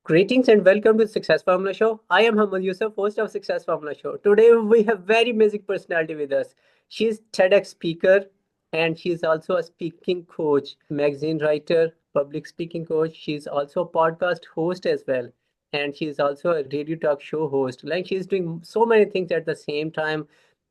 Greetings and welcome to the Success Formula Show. I am Yousaf, host of Success Formula Show. Today we have very amazing personality with us. She's TEDx speaker and she's also a speaking coach, magazine writer, public speaking coach. She's also a podcast host as well. And she's also a radio talk show host. Like she's doing so many things at the same time,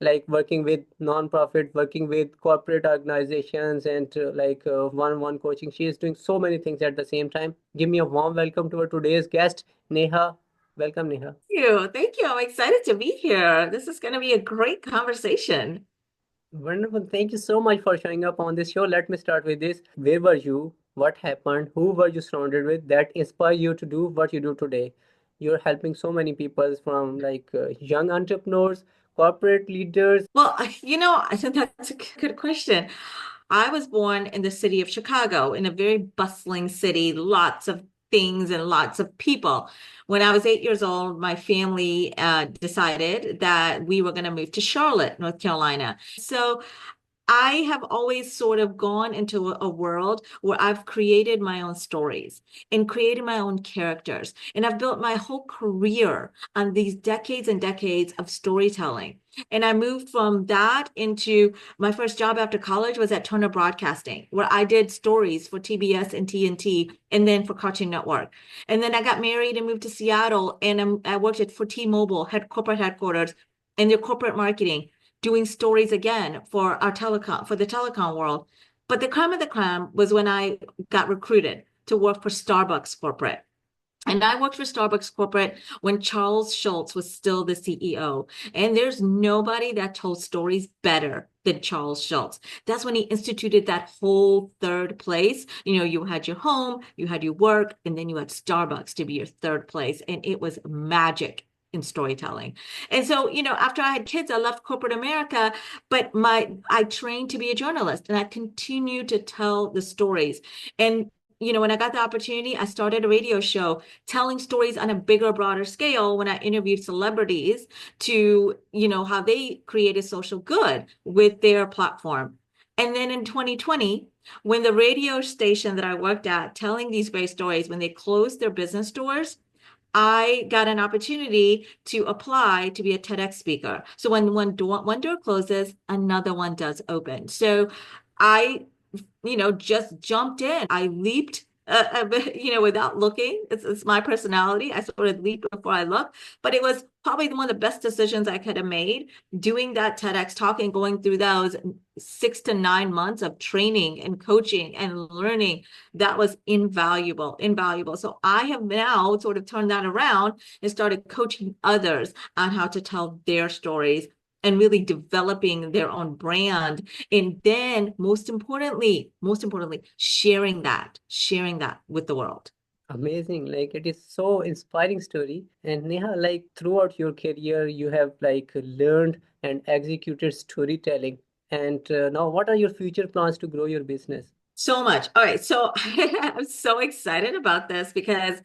like working with non-profit, working with corporate organizations, and one-on-one coaching. She is doing so many things at the same time. Give me a warm welcome to our today's guest, Neha. Welcome, Neha. You. Thank you. I'm excited to be here. This is going to be a great conversation. Wonderful. Thank you so much for showing up on this show. Let me start with this. Where were you? What happened? Who were you surrounded with that inspired you to do what you do today? You're helping so many people from young entrepreneurs, corporate leaders. Well, I think that's a good question. I was born in the city of Chicago, in a very bustling city, lots of things and lots of people. When I was 8 years old, my family decided that we were going to move to Charlotte, North Carolina. So I have always sort of gone into a world where I've created my own stories and created my own characters. And I've built my whole career on these decades and decades of storytelling. And I moved from that into my first job after college was at Turner Broadcasting, where I did stories for TBS and TNT and then for Cartoon Network. And then I got married and moved to Seattle and I worked for T-Mobile, corporate headquarters, and their corporate marketing, doing stories again for the telecom world. But the crime of the crime was when I got recruited to work for Starbucks corporate. And I worked for Starbucks corporate when Charles Schultz was still the CEO. And there's nobody that told stories better than Charles Schultz. That's when he instituted that whole third place. You had your home, you had your work, and then you had Starbucks to be your third place. And it was magic in storytelling. And so, after I had kids, I left corporate America, but I trained to be a journalist and I continued to tell the stories. And when I got the opportunity, I started a radio show telling stories on a bigger, broader scale when I interviewed celebrities to, how they created social good with their platform. And then in 2020, when the radio station that I worked at telling these great stories, when they closed their business doors, I got an opportunity to apply to be a TEDx speaker. So when one door closes, another one does open. So I just jumped in. I leaped, without looking. It's my personality. I sort of leaped before I looked, but it was probably one of the best decisions I could have made doing that TEDx talk and going through those 6 to 9 months of training and coaching and learning. That was invaluable, invaluable. So I have now sort of turned that around and started coaching others on how to tell their stories and really developing their own brand. And then most importantly, sharing that with the world. Amazing. Like it is so inspiring story. And Neha, like throughout your career, you have learned and executed storytelling. And now what are your future plans to grow your business? So much. All right. So I'm so excited about this because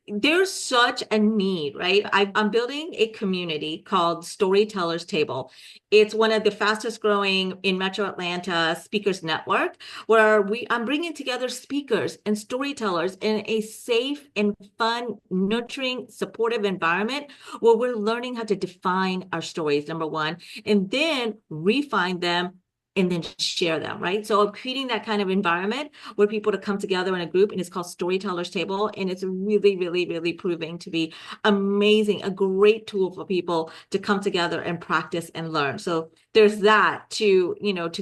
there's such a need, right? I'm building a community called Storytellers Table. It's one of the fastest growing in Metro Atlanta speakers network, where I'm bringing together speakers and storytellers in a safe and fun, nurturing, supportive environment where we're learning how to define our stories, number one, and then refine them and then share them, right? So I'm creating that kind of environment where people to come together in a group, and it's called Storytellers Table, and it's really, really, really proving to be amazing, a great tool for people to come together and practice and learn. So there's that to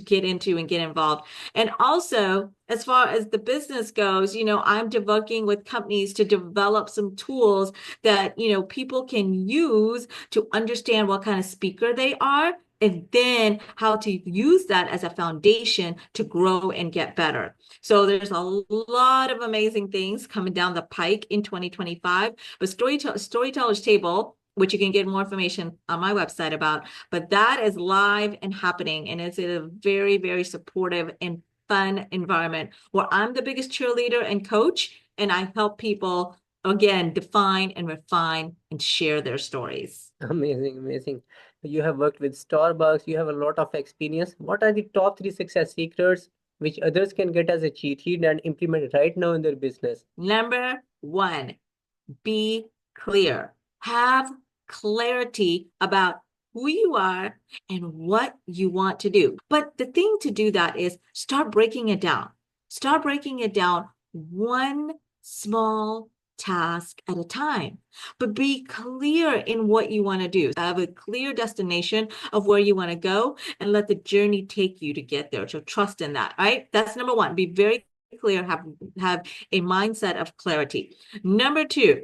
get into and get involved. And also, as far as the business goes, I'm working with companies to develop some tools that, people can use to understand what kind of speaker they are and then how to use that as a foundation to grow and get better. So there's a lot of amazing things coming down the pike in 2025. But Storytellers Table, which you can get more information on my website about, but that is live and happening, and it's in a very, very supportive and fun environment where I'm the biggest cheerleader and coach, and I help people again define and refine and share their stories. Amazing, amazing. You have worked with Starbucks, you have a lot of experience. What are the top three success secrets which others can get as a cheat sheet and implement right now in their business? Number one, be clear. Have clarity about who you are and what you want to do. But the thing to do that is start breaking it down. Start breaking it down one small task at a time, but be clear in what you want to do. Have a clear destination of where you want to go and let the journey take you to get there. So trust in that, right? That's number one. Be very clear, have a mindset of clarity. Number two,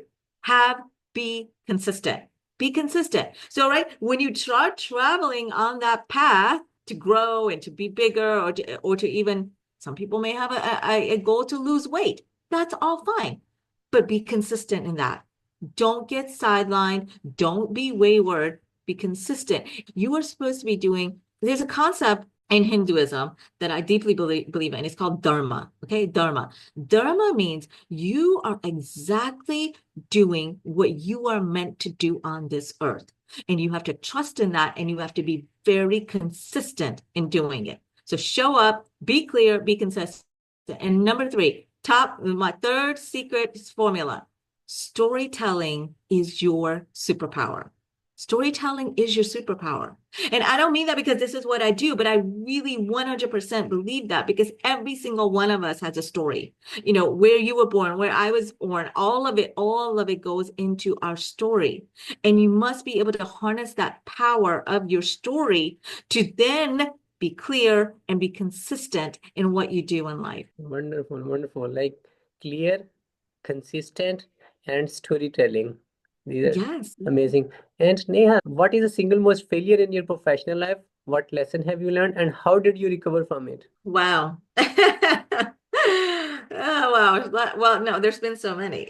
be consistent. Be consistent. So, right, when you start traveling on that path to grow and to be bigger, or to even, some people may have a goal to lose weight. That's all fine, but be consistent in that. Don't get sidelined. Don't be wayward. Be consistent. You are supposed to be doing, there's a concept in Hinduism that I deeply believe in. It's called dharma. Okay, dharma. Dharma means you are exactly doing what you are meant to do on this earth. And you have to trust in that, and you have to be very consistent in doing it. So show up, be clear, be consistent. And number three, my third secret formula: storytelling is your superpower. Storytelling is your superpower. And I don't mean that because this is what I do, but I really 100% believe that, because every single one of us has a story. You know, where you were born, where I was born, all of it goes into our story. And you must be able to harness that power of your story to then be clear and be consistent in what you do in life. Wonderful, wonderful. Like clear, consistent, and storytelling. These are Yes. amazing. And Neha, what is the single most failure in your professional life? What lesson have you learned, and how did you recover from it? Wow. Oh, wow. Well, no, there's been so many.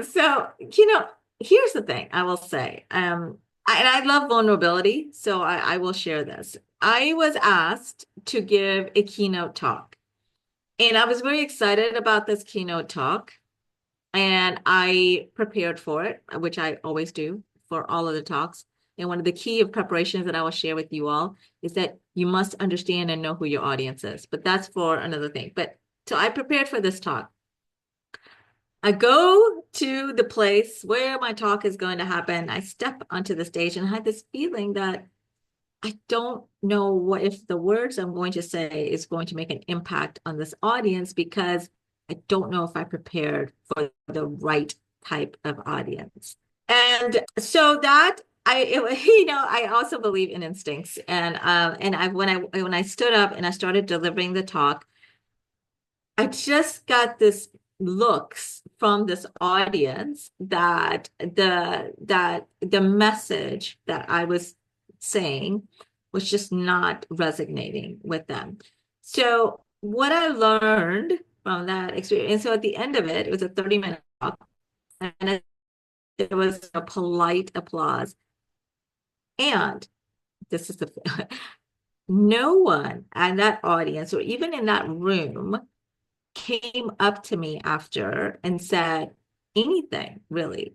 So, here's the thing I will say. And I love vulnerability, so I will share this. I was asked to give a keynote talk, and I was very excited about this keynote talk, and I prepared for it, which I always do for all of the talks. And one of the key of preparations that I will share with you all is that you must understand and know who your audience is. But that's for another thing. But so I prepared for this talk. I go to the place where my talk is going to happen. I step onto the stage and I had this feeling that I don't know what if the words I'm going to say is going to make an impact on this audience, because I don't know if I prepared for the right type of audience. And so I also believe in instincts. And when I stood up and I started delivering the talk, I just got this looks from this audience that the message that I was saying was just not resonating with them. So what I learned from that experience, and so at the end of it, it was a 30-minute talk, and it was a polite applause. And this is no one in that audience or even in that room came up to me after and said anything, really.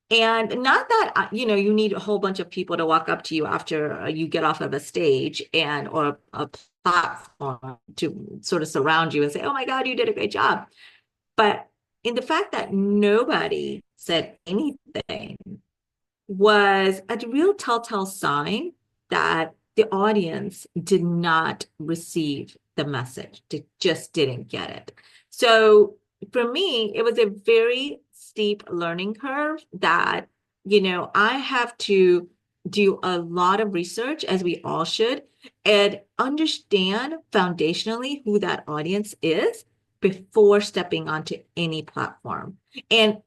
And not that, you need a whole bunch of people to walk up to you after you get off of a stage or a platform to sort of surround you and say, oh my God, you did a great job. But in the fact that nobody said anything was a real telltale sign that the audience did not receive the message. They just didn't get it. So for me, it was a very steep learning curve that, I have to do a lot of research, as we all should, and understand foundationally who that audience is before stepping onto any platform. And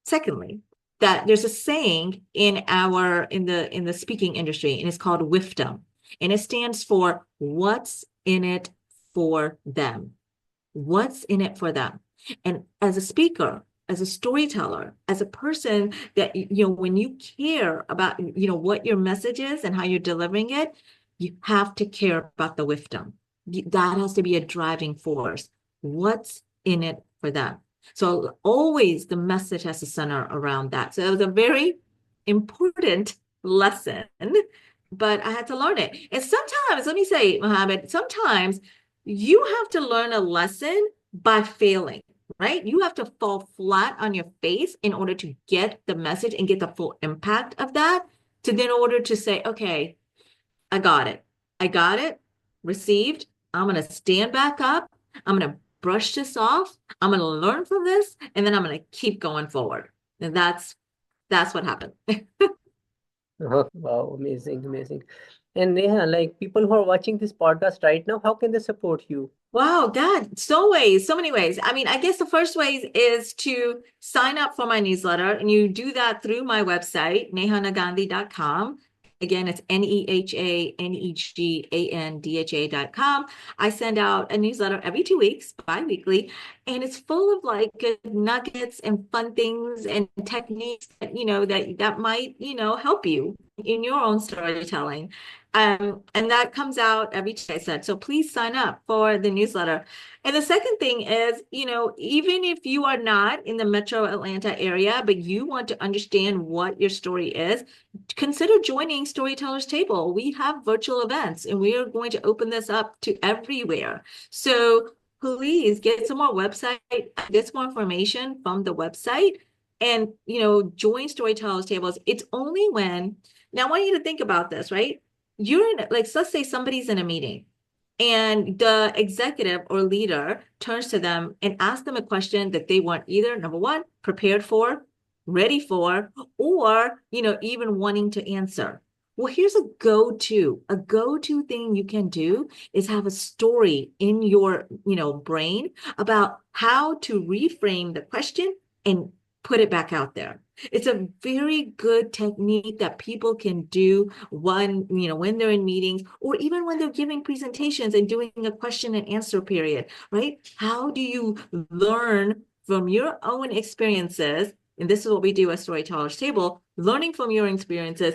secondly, that there's a saying in the speaking industry, and it's called WIFDom, and it stands for what's in it for them. What's in it for them? And as a speaker, as a storyteller, as a person that, when you care about, what your message is and how you're delivering it, you have to care about the WIFDom. That has to be a driving force. What's in it for them? So always the message has to center around that. So it was a very important lesson, but I had to learn it. And sometimes, let me say, Mohammed, sometimes you have to learn a lesson by failing. right? You have to fall flat on your face in order to get the message and get the full impact of that, to then order to say, okay, I got it. I got it. Received. I'm going to stand back up. I'm going to brush this off. I'm going to learn from this, and then I'm going to keep going forward. And that's what happened. Wow, amazing, amazing. And Neha, like people who are watching this podcast right now, how can they support you? Wow, God, so many ways. I mean, I guess the first way is to sign up for my newsletter, and you do that through my website, nehanegandhi.com. Again, it's nehanegandha.com. I send out a newsletter every 2 weeks, bi-weekly, and it's full of like good nuggets and fun things and techniques that, that might, help you in your own storytelling. And that comes out every day, I said. So please sign up for the newsletter. And the second thing is, even if you are not in the metro Atlanta area, but you want to understand what your story is, consider joining Storytellers Table. We have virtual events and we are going to open this up to everywhere. So please get some more get some more information from the website and, join Storytellers Tables. It's only when, now I want you to think about this, right? You're in, like, let's say somebody's in a meeting and the executive or leader turns to them and asks them a question that they weren't either, number one, prepared for, ready for, or, even wanting to answer. Well, here's a go-to thing you can do is have a story in your, brain about how to reframe the question and put it back out there. It's a very good technique that people can do when they're in meetings or even when they're giving presentations and doing a question and answer period, right? How do you learn from your own experiences? And this is what we do at Storytellers Table, learning from your experiences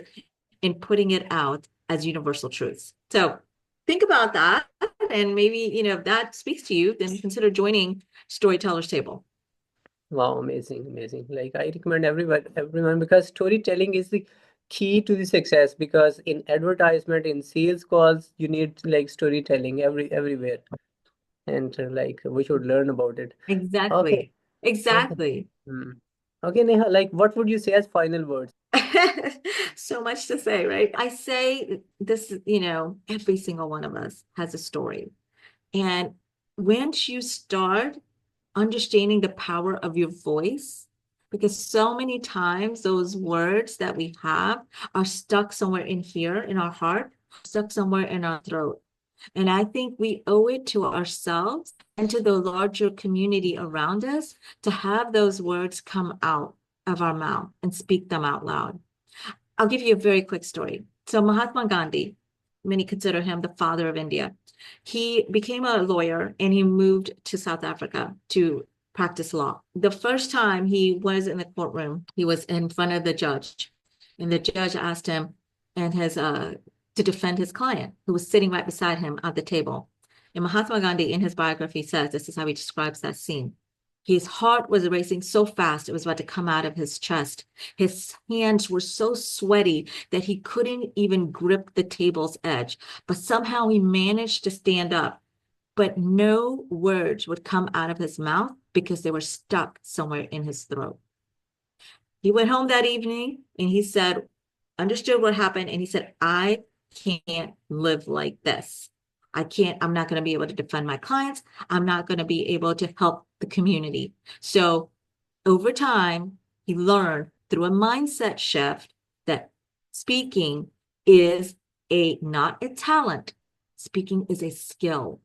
and putting it out as universal truths. So think about that. And maybe, if that speaks to you, then consider joining Storytellers Table. Wow, amazing, amazing. Like I recommend everyone because storytelling is the key to the success because in advertisement, in sales calls, you need like storytelling everywhere. And like we should learn about it. Okay. Exactly. Okay. Exactly. Hmm. Okay, Neha, like what would you say as final words? So much to say, right? I say this, every single one of us has a story. And once you start understanding the power of your voice, because so many times those words that we have are stuck somewhere in here in our heart, stuck somewhere in our throat. And I think we owe it to ourselves and to the larger community around us to have those words come out of our mouth and speak them out loud. I'll give you a very quick story. So Mahatma Gandhi, many consider him the father of India. He became a lawyer and he moved to South Africa to practice law. The first time he was in the courtroom, he was in front of the judge, and the judge asked him and his to defend his client, who was sitting right beside him at the table. And Mahatma Gandhi, in his biography, says this is how he describes that scene. His heart was racing so fast, it was about to come out of his chest. His hands were so sweaty that he couldn't even grip the table's edge. But somehow he managed to stand up. But no words would come out of his mouth because they were stuck somewhere in his throat. He went home that evening and he said, understood what happened. And he said, I can't live like this. I'm not going to be able to defend my clients. I'm not going to be able to help the community. So over time, he learned through a mindset shift that speaking is not a talent. Speaking is a skill.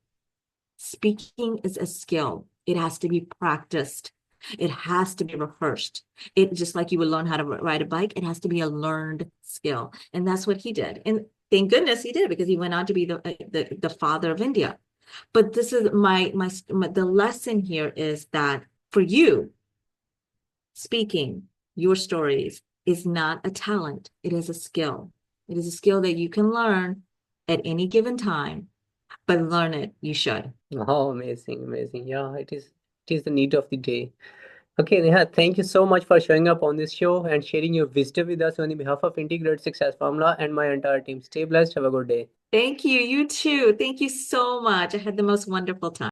Speaking is a skill. It has to be practiced. It has to be rehearsed. It just like you would learn how to ride a bike, it has to be a learned skill. And that's what he did. And thank goodness he did because he went on to be the father of India. But this is the lesson here is that for you, speaking your stories is not a talent. It is a skill. It is a skill that you can learn at any given time, but learn it, you should. Oh, amazing, amazing. Yeah, it is the need of the day. Okay, Neha, thank you so much for showing up on this show and sharing your wisdom with us on the behalf of Integrated Success Formula and my entire team. Stay blessed. Have a good day. Thank you. You too. Thank you so much. I had the most wonderful time.